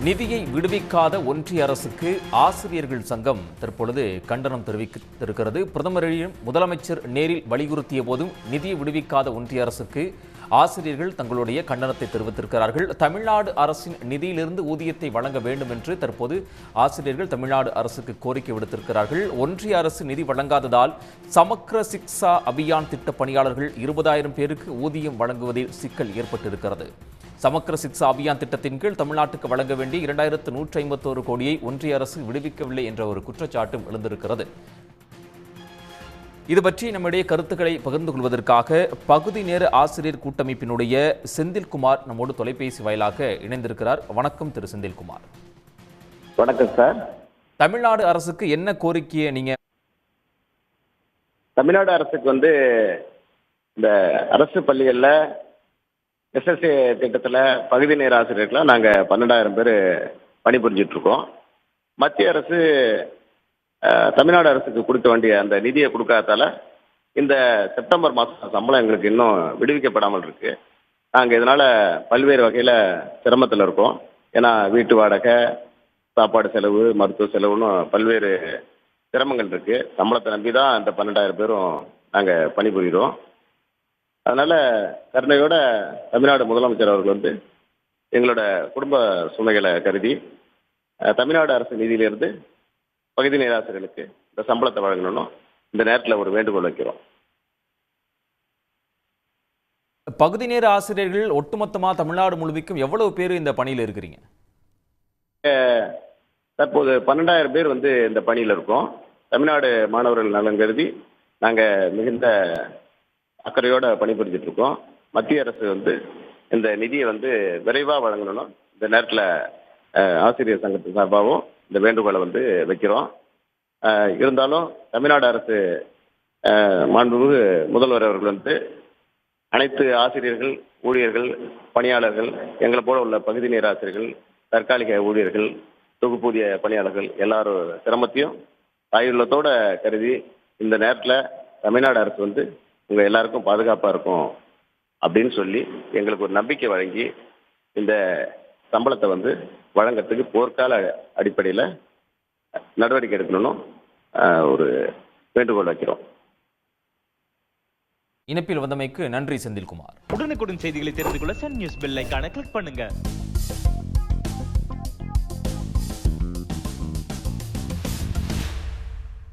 நிதியை விடுவிக்காத ஒன்றிய அரசுக்கு ஆசிரியர்கள் சங்கம் தற்பொழுது கண்டனம் தெரிவித்திருக்கிறது. பிரதமரையும் முதலமைச்சர் நேரில் வலியுறுத்திய போதும் நிதியை விடுவிக்காத ஒன்றிய அரசுக்கு ஆசிரியர்கள் தங்களுடைய கண்டனத்தை தெரிவித்திருக்கிறார்கள். தமிழ்நாடு அரசின் நிதியிலிருந்து ஊதியத்தை வழங்க வேண்டும் என்று தற்போது ஆசிரியர்கள் தமிழ்நாடு அரசுக்கு கோரிக்கை விடுத்திருக்கிறார்கள். ஒன்றிய அரசு நிதி வழங்காததால் சமக்ர சிக்ஷா அபியான் திட்ட பணியாளர்கள் 20,000 பேருக்கு ஊதியம் வழங்குவதில் சிக்கல் ஏற்பட்டிருக்கிறது. சமக்ர சிக்ஷா அபியான் திட்டத்தின் கீழ் தமிழ்நாட்டுக்கு வழங்க வேண்டிய 2151 கோடியை ஒன்றிய அரசு விடுவிக்கவில்லை என்ற ஒரு குற்றச்சாட்டும் எழுந்திருக்கிறது. இது பற்றி நம்முடைய கருத்துக்களை பகிர்ந்து கொள்வதற்காக பகுதி நேர ஆசிரியர் கூட்டமைப்பினுடைய செந்தில்குமார் நம்மோடு தொலைபேசி வாயிலாக இணைந்திருக்கிறார். வணக்கம் திரு செந்தில்குமார். வணக்கம் சார். தமிழ்நாடு அரசுக்கு என்ன கோரிக்கையை நீங்க? தமிழ்நாடு அரசுக்கு இந்த அரசு பள்ளிகளில் எஸ்எஸ்ஏ திட்டத்தில் பகுதி நேர ஆசிரியர்களாக நாங்கள் 12,000 பேர் பணிபுரிஞ்சிட்டு இருக்கோம். மத்திய அரசு தமிழ்நாடு அரசுக்கு கொடுக்க வேண்டிய அந்த நிதியை கொடுக்காதால இந்த செப்டம்பர் மாதம் சம்பளம் எங்களுக்கு இன்னும் விடுவிக்கப்படாமல் இருக்கு. நாங்கள் இதனால் பல்வேறு வகையில் சிரமத்தில் இருக்கோம். ஏன்னா வீட்டு வாடகை, சாப்பாடு செலவு, மருத்துவ செலவுன்னு பல்வேறு சிரமங்கள் இருக்குது. சம்பளத்தை நம்பி தான் இந்த 12,000 பேரும் நாங்கள் பணிபுரிகிறோம். அதனால் கருணையோட தமிழ்நாடு முதலமைச்சர் அவர்கள் எங்களோட குடும்ப சுமைகளை கருதி தமிழ்நாடு அரசு நிதியிலிருந்து பகுதி நேர ஆசிரியர்களுக்கு இந்த சம்பளத்தை வழங்கணும்னு இந்த நேரத்தில் ஒரு வேண்டுகோள் வைக்கிறோம். பகுதி நேர ஆசிரியர்கள் ஒட்டுமொத்தமாக தமிழ்நாடு முழுமைக்கும் எவ்வளவு பேர் இந்த பணியில் இருக்கிறீங்க? தற்போது 12,000 பேர் இந்த பணியில் இருக்கோம். தமிழ்நாடு மாணவர்கள் நலன் கருதி நாங்கள் மிகுந்த அக்கறையோடு பணிபுரிஞ்சிட்டு இருக்கோம். மத்திய அரசு இந்த நிதியை விரைவாக வழங்கணும்னு இந்த நேரத்தில் ஆசிரியர் சங்கத்தின் சார்பாகவும் இந்த வேண்டுகோளை வைக்கிறோம். இருந்தாலும் தமிழ்நாடு அரசு மாண்புமிகு முதல்வர் அவர்கள் அனைத்து ஆசிரியர்கள், ஊழியர்கள், பணியாளர்கள், எங்களை போல உள்ள பகுதி நேர ஆசிரியர்கள், தற்காலிக ஊழியர்கள், தொகுப்பூதிய பணியாளர்கள் எல்லாரும் சிரமத்தையும் தாயுள்ளத்தோடு கருதி இந்த நேரத்தில் தமிழ்நாடு அரசு உங்கள் எல்லாருக்கும் பாதுகாப்பாக இருக்கும் அப்படின்னு சொல்லி எங்களுக்கு ஒரு நம்பிக்கை வழங்கி இந்த சம்பளத்தை வழங்கத்துக்கு போர்க்கால அடிப்படையில் நடவடிக்கை எடுக்கணும்னு ஒரு வேண்டுகோள் வைக்கிறோம். இணைப்பில் வந்தமைக்கு நன்றி செந்தில்குமார். உடனுக்குடன் செய்திகளை தெரிந்து கொள்ள சன் நியூஸ் பெல் ஐகானை கிளிக் பண்ணுங்க.